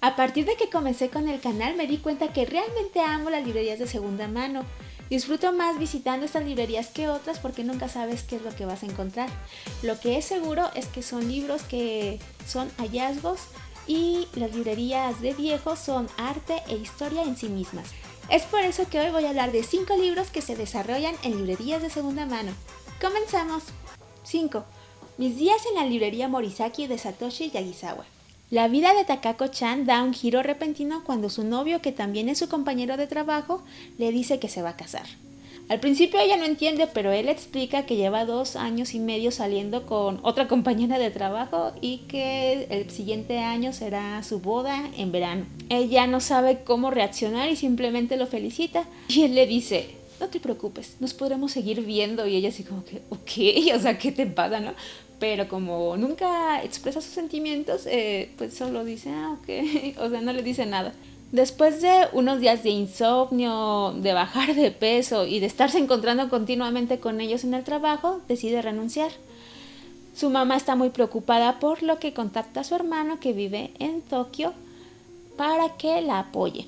A partir de que comencé con el canal me di cuenta que realmente amo las librerías de segunda mano. Disfruto más visitando estas librerías que otras porque nunca sabes qué es lo que vas a encontrar. Lo que es seguro es que son libros que son hallazgos y las librerías de viejos son arte e historia en sí mismas. Es por eso que hoy voy a hablar de 5 libros que se desarrollan en librerías de segunda mano. ¡Comenzamos! 5. Mis días en la librería Morisaki de Satoshi Yagisawa. La vida de Takako-chan da un giro repentino cuando su novio, que también es su compañero de trabajo, le dice que se va a casar. Al principio ella no entiende, pero él explica que lleva 2 años y medio saliendo con otra compañera de trabajo y que el siguiente año será su boda en verano. Ella no sabe cómo reaccionar y simplemente lo felicita. Y él le dice: no te preocupes, nos podremos seguir viendo. Y ella así como que, ok, o sea, ¿qué te pasa, no? Pero como nunca expresa sus sentimientos, pues solo dice, ok, o sea, no le dice nada. Después de unos días de insomnio, de bajar de peso y de estarse encontrando continuamente con ellos en el trabajo, decide renunciar. Su mamá está muy preocupada, por lo que contacta a su hermano, que vive en Tokio, para que la apoye.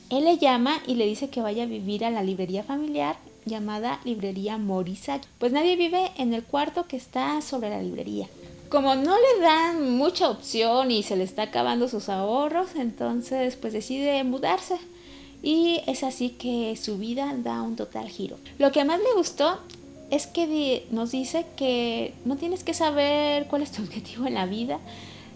Él le llama y le dice que vaya a vivir a la librería familiar llamada Librería Morisaki, pues nadie vive en el cuarto que está sobre la librería. Como no le dan mucha opción y se le está acabando sus ahorros, entonces pues decide mudarse. Y es así que su vida da un total giro. Lo que más me gustó es que nos dice que no tienes que saber cuál es tu objetivo en la vida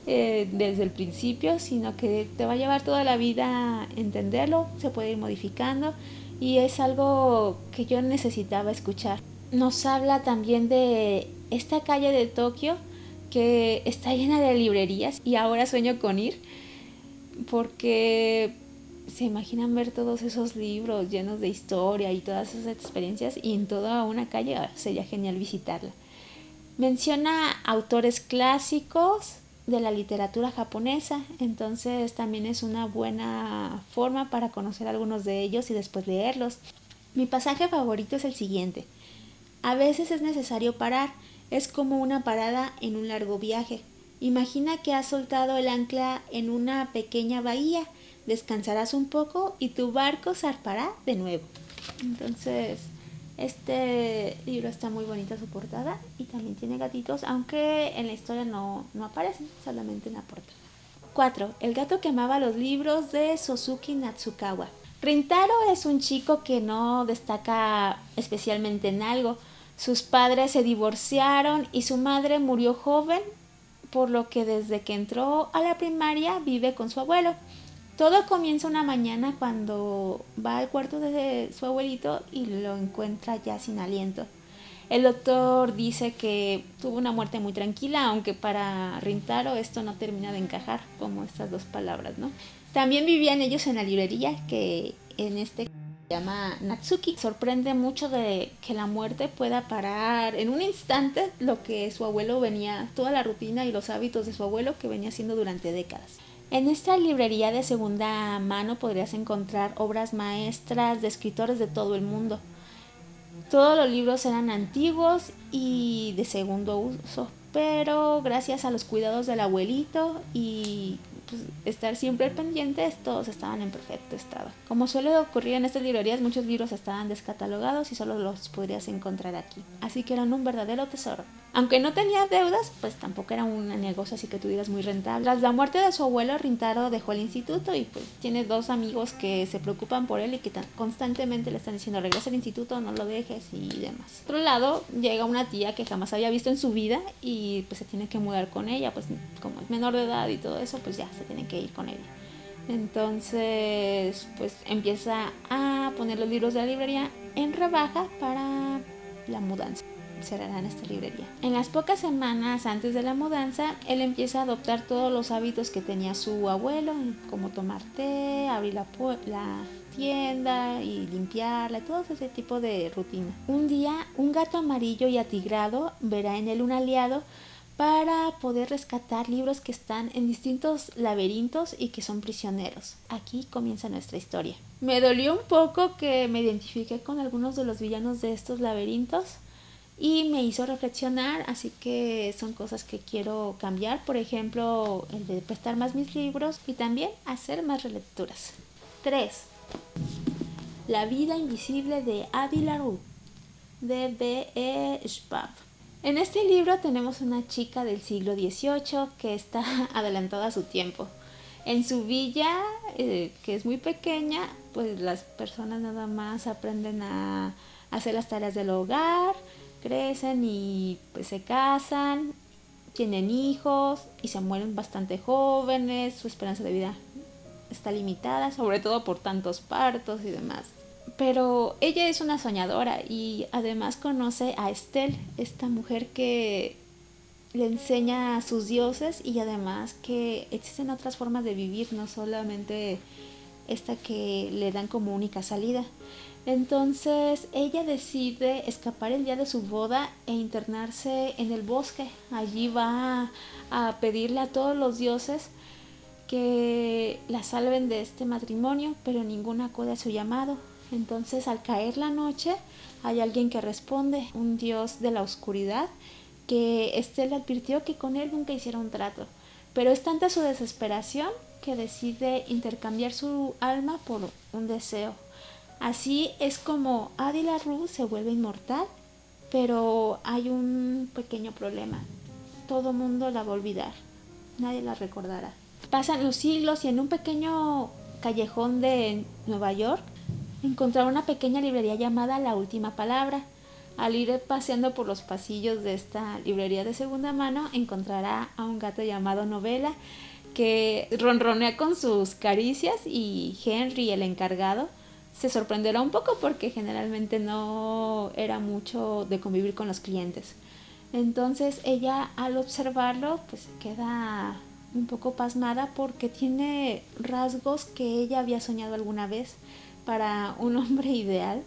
desde el principio, sino que te va a llevar toda la vida entenderlo, se puede ir modificando y es algo que yo necesitaba escuchar. Nos habla también de esta calle de Tokio que está llena de librerías y ahora sueño con ir porque se imaginan ver todos esos libros llenos de historia y todas esas experiencias y en toda una calle sería genial visitarla. Menciona autores clásicos de la literatura japonesa, entonces también es una buena forma para conocer algunos de ellos y después leerlos. Mi pasaje favorito es el siguiente: a veces es necesario parar, es como una parada en un largo viaje. Imagina que has soltado el ancla en una pequeña bahía, descansarás un poco y tu barco zarpará de nuevo. Entonces, este libro está muy bonita su portada y también tiene gatitos, aunque en la historia no aparecen, solamente en la portada. 4. El gato que amaba los libros de Sosuke Natsukawa. Rintaro es un chico que no destaca especialmente en algo. Sus padres se divorciaron y su madre murió joven, por lo que desde que entró a la primaria vive con su abuelo. Todo comienza una mañana cuando va al cuarto de su abuelito y lo encuentra ya sin aliento. El doctor dice que tuvo una muerte muy tranquila, aunque para Rintaro esto no termina de encajar, como estas dos palabras, ¿no? También vivían ellos en la librería, que en este se llama Natsuki. Sorprende mucho de que la muerte pueda parar en un instante lo que su abuelo venía, toda la rutina y los hábitos de su abuelo que venía haciendo durante décadas. En esta librería de segunda mano podrías encontrar obras maestras de escritores de todo el mundo. Todos los libros eran antiguos y de segundo uso, pero gracias a los cuidados del abuelito y pues, estar siempre pendientes, todos estaban en perfecto estado. Como suele ocurrir en estas librerías, muchos libros estaban descatalogados y solo los podrías encontrar aquí. Así que eran un verdadero tesoro. Aunque no tenía deudas, pues tampoco era un negocio así que tú digas muy rentable. Tras la muerte de su abuelo, Rintaro dejó el instituto y pues tiene 2 amigos que se preocupan por él y que constantemente le están diciendo: regresa al instituto, no lo dejes y demás. Por otro lado, llega una tía que jamás había visto en su vida y pues se tiene que mudar con ella, pues como es menor de edad y todo eso, pues ya se tiene que ir con ella. Entonces, pues empieza a poner los libros de la librería en rebaja para la mudanza. Cerrarán esta librería. En las pocas semanas antes de la mudanza, él empieza a adoptar todos los hábitos que tenía su abuelo, como tomar té, abrir la tienda y limpiarla, todo ese tipo de rutina. Un día, un gato amarillo y atigrado verá en él un aliado para poder rescatar libros que están en distintos laberintos y que son prisioneros. Aquí comienza nuestra historia. Me dolió un poco que me identifiqué con algunos de los villanos de estos laberintos. y me hizo reflexionar, así que son cosas que quiero cambiar, por ejemplo, el de prestar más mis libros y también hacer más relecturas. 3. La vida invisible de Addie LaRue, de B.E. Schwab. En este libro tenemos una chica del siglo XVIII que está adelantada a su tiempo. En su villa, que es muy pequeña, pues las personas nada más aprenden a hacer las tareas del hogar, crecen y pues se casan, tienen hijos y se mueren bastante jóvenes, su esperanza de vida está limitada, sobre todo por tantos partos y demás. Pero ella es una soñadora y además conoce a Estelle, esta mujer que le enseña a sus dioses y además que existen otras formas de vivir, no solamente esta que le dan como única salida. Entonces ella decide escapar el día de su boda e internarse en el bosque. Allí va a pedirle a todos los dioses que la salven de este matrimonio, pero ninguno acude a su llamado. Entonces al caer la noche hay alguien que responde, un dios de la oscuridad, que Estelle advirtió que con él nunca hiciera un trato, pero es tanta su desesperación que decide intercambiar su alma por un deseo. Así es como Addie LaRue se vuelve inmortal, pero hay un pequeño problema. Todo mundo la va a olvidar, nadie la recordará. Pasan los siglos y en un pequeño callejón de Nueva York encontraron una pequeña librería llamada La Última Palabra. Al ir paseando por los pasillos de esta librería de segunda mano, encontrará a un gato llamado Novela que ronronea con sus caricias y Henry, el encargado, se sorprenderá un poco porque generalmente no era mucho de convivir con los clientes. Entonces ella, al observarlo, pues queda un poco pasmada porque tiene rasgos que ella había soñado alguna vez para un hombre ideal.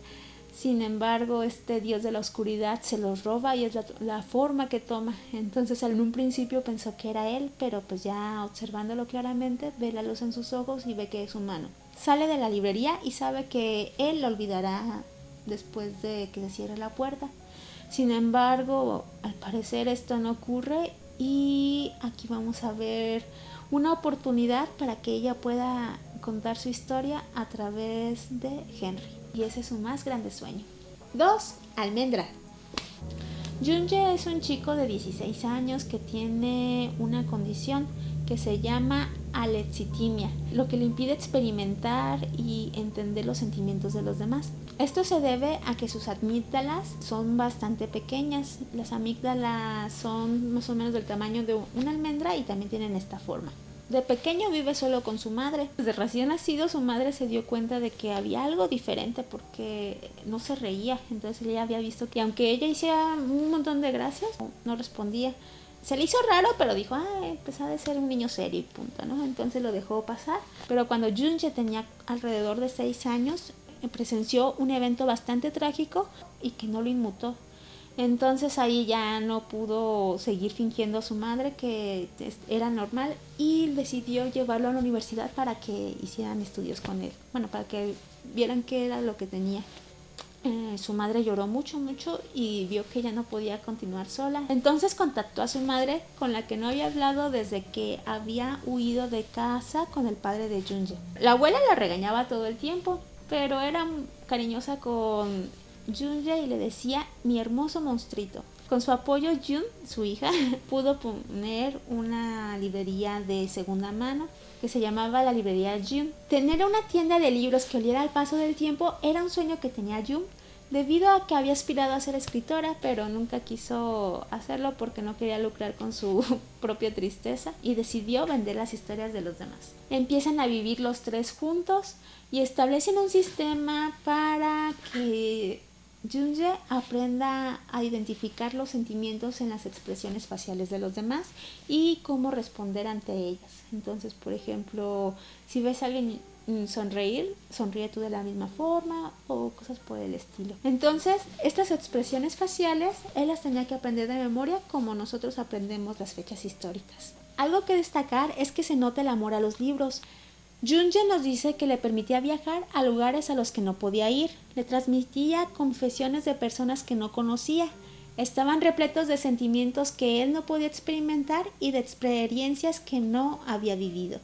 Sin embargo, este dios de la oscuridad se los roba y es la forma que toma. Entonces, en un principio pensó que era él, pero pues ya observándolo claramente, ve la luz en sus ojos y ve que es humano. Sale de la librería y sabe que él lo olvidará después de que se cierre la puerta. Sin embargo, al parecer esto no ocurre y aquí vamos a ver una oportunidad para que ella pueda contar su historia a través de Henry. Y ese es su más grande sueño. 2. Almendra. Junge es un chico de 16 años que tiene una condición que se llama alexitimia, lo que le impide experimentar y entender los sentimientos de los demás. Esto se debe a que sus amígdalas son bastante pequeñas. Las amígdalas son más o menos del tamaño de una almendra y también tienen esta forma. De pequeño vive solo con su madre. Desde recién nacido su madre se dio cuenta de que había algo diferente porque no se reía. Entonces ella había visto que aunque ella hiciera un montón de gracias, no respondía. Se le hizo raro, pero dijo, pues ha de ser un niño serio y punto, ¿no? Entonces lo dejó pasar. Pero cuando Junge tenía alrededor de 6 años, presenció un evento bastante trágico y que no lo inmutó. Entonces ahí ya no pudo seguir fingiendo a su madre que era normal y decidió llevarlo a la universidad para que hicieran estudios con él. Bueno, para que vieran qué era lo que tenía. Su madre lloró mucho y vio que ya no podía continuar sola. Entonces contactó a su madre, con la que no había hablado desde que había huido de casa con el padre de Junge. La abuela la regañaba todo el tiempo, pero era cariñosa con Junge y le decía mi hermoso monstruito. Con su apoyo, Jun, su hija, pudo poner una librería de segunda mano que se llamaba la librería Jun. Tener una tienda de libros que oliera al paso del tiempo era un sueño que tenía Jun, debido a que había aspirado a ser escritora, pero nunca quiso hacerlo porque no quería lucrar con su propia tristeza y decidió vender las historias de los demás. Empiezan a vivir los tres juntos y establecen un sistema para que Junge aprenda a identificar los sentimientos en las expresiones faciales de los demás y cómo responder ante ellas. Entonces, por ejemplo, si ves a alguien sonreír, sonríe tú de la misma forma o cosas por el estilo. Entonces, estas expresiones faciales él las tenía que aprender de memoria como nosotros aprendemos las fechas históricas. Algo que destacar es que se nota el amor a los libros. Junge nos dice que le permitía viajar a lugares a los que no podía ir, le transmitía confesiones de personas que no conocía, Estaban repletos de sentimientos que él no podía experimentar y de experiencias que no había vivido.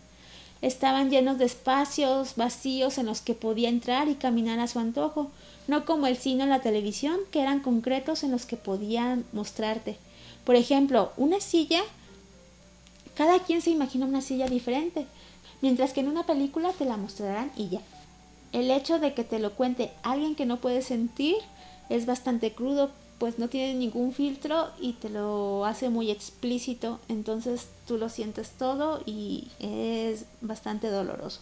Estaban llenos de espacios vacíos en los que podía entrar y caminar a su antojo, no como el cine o la televisión, que eran concretos en los que podían mostrarte. Por ejemplo, una silla, cada quien se imagina una silla diferente, mientras que en una película te la mostrarán y ya. El hecho de que te lo cuente alguien que no puede sentir es bastante crudo, pues no tiene ningún filtro y te lo hace muy explícito, entonces tú lo sientes todo y es bastante doloroso.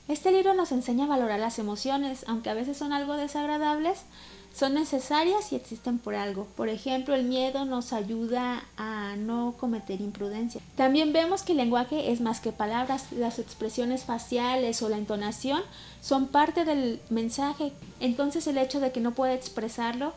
Este libro nos enseña a valorar las emociones, aunque a veces son algo desagradables, son necesarias y existen por algo. Por ejemplo, el miedo nos ayuda a no cometer imprudencia. También vemos que el lenguaje es más que palabras, las expresiones faciales o la entonación son parte del mensaje, entonces el hecho de que no pueda expresarlo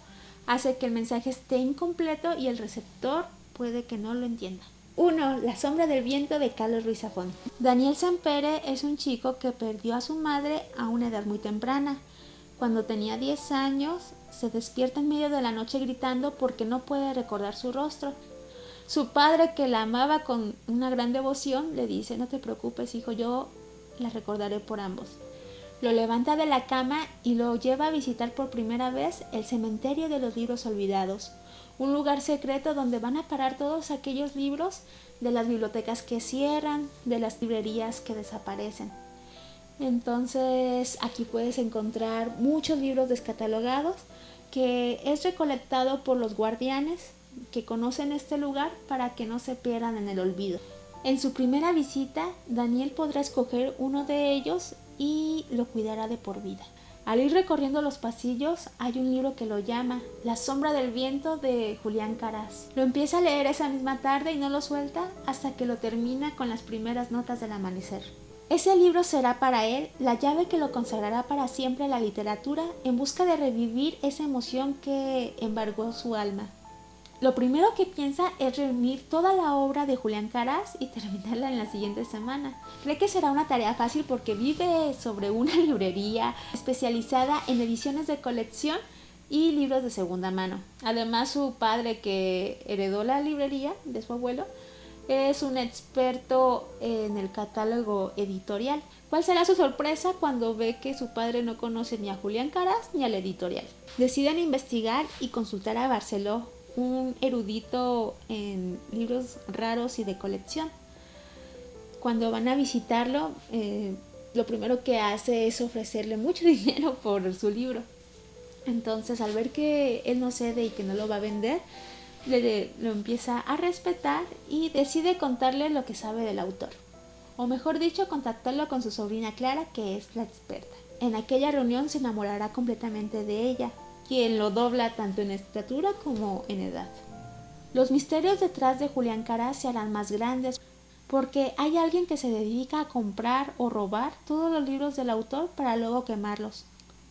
hace que el mensaje esté incompleto y el receptor puede que no lo entienda. 1. La sombra del viento de Carlos Ruiz Zafón. Daniel Sempere es un chico que perdió a su madre a una edad muy temprana. Cuando tenía 10 años, se despierta en medio de la noche gritando porque no puede recordar su rostro. Su padre, que la amaba con una gran devoción, le dice: no te preocupes, hijo, yo la recordaré por ambos. Lo levanta de la cama y lo lleva a visitar por primera vez el cementerio de los libros olvidados, un lugar secreto donde van a parar todos aquellos libros de las bibliotecas que cierran, de las librerías que desaparecen. Entonces aquí puedes encontrar muchos libros descatalogados que es recolectado por los guardianes que conocen este lugar para que no se pierdan en el olvido. En su primera visita, Daniel podrá escoger uno de ellos y lo cuidará de por vida. Al ir recorriendo los pasillos, hay un libro que lo llama La sombra del viento de Julián Caraz. Lo empieza a leer esa misma tarde y no lo suelta hasta que lo termina con las primeras notas del amanecer. Ese libro será para él la llave que lo consagrará para siempre a la literatura en busca de revivir esa emoción que embargó su alma. Lo primero que piensa es reunir toda la obra de Julián Caraz y terminarla en la siguiente semana. Cree que será una tarea fácil porque vive sobre una librería especializada en ediciones de colección y libros de segunda mano. Además, su padre, que heredó la librería de su abuelo, es un experto en el catálogo editorial. ¿Cuál será su sorpresa cuando ve que su padre no conoce ni a Julián Caraz ni al editorial? Deciden investigar y consultar a Barceló, un erudito en libros raros y de colección. Cuando van a visitarlo, lo primero que hace es ofrecerle mucho dinero por su libro. Entonces, al ver que él no cede y que no lo va a vender, lo empieza a respetar y decide contarle lo que sabe del autor. O mejor dicho, contactarlo con su sobrina Clara, que es la experta. En aquella reunión se enamorará completamente de ella, quien lo dobla tanto en estatura como en edad. Los misterios detrás de Julián Caraz se harán más grandes porque hay alguien que se dedica a comprar o robar todos los libros del autor para luego quemarlos.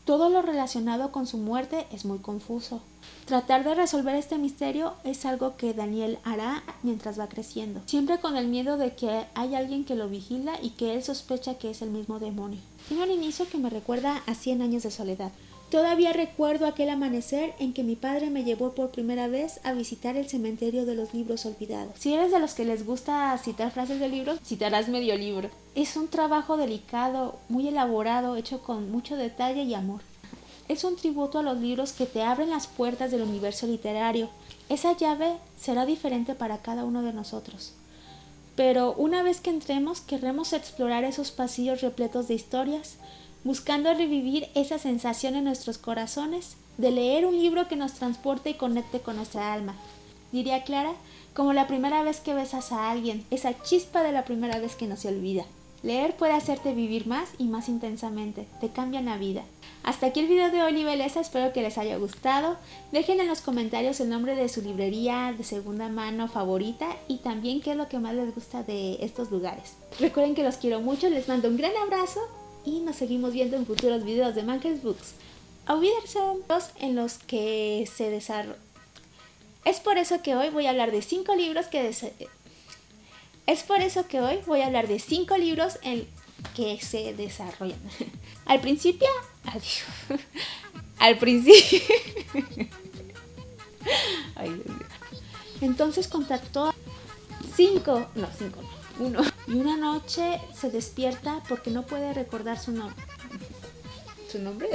Todo lo relacionado con su muerte es muy confuso. Tratar de resolver este misterio es algo que Daniel hará mientras va creciendo, siempre con el miedo de que hay alguien que lo vigila y que él sospecha que es el mismo demonio. Tiene un inicio que me recuerda a 100 años de soledad. Todavía recuerdo aquel amanecer en que mi padre me llevó por primera vez a visitar el cementerio de los libros olvidados. Si eres de los que les gusta citar frases de libros, citarás medio libro. Es un trabajo delicado, muy elaborado, hecho con mucho detalle y amor. Es un tributo a los libros que te abren las puertas del universo literario. Esa llave será diferente para cada uno de nosotros. Pero una vez que entremos, querremos explorar esos pasillos repletos de historias, buscando revivir esa sensación en nuestros corazones de leer un libro que nos transporte y conecte con nuestra alma. Diría Clara, como la primera vez que besas a alguien, esa chispa de la primera vez que no se olvida. Leer puede hacerte vivir más y más intensamente, te cambia la vida. Hasta aquí el video de hoy, Libelesa, espero que les haya gustado. Dejen en los comentarios el nombre de su librería de segunda mano favorita y también qué es lo que más les gusta de estos lugares. Recuerden que los quiero mucho, les mando un gran abrazo y nos seguimos viendo en futuros videos de Mankers Books. Olvídense en los que se desarrollan. Es por eso que hoy voy a hablar de 5 libros que en que se desarrollan. Al principio, adiós. Al principio Ay, Dios mío. Entonces contactó a 5, no, 5 no, 1. Y una noche se despierta porque no puede recordar su nombre. ¿Su nombre?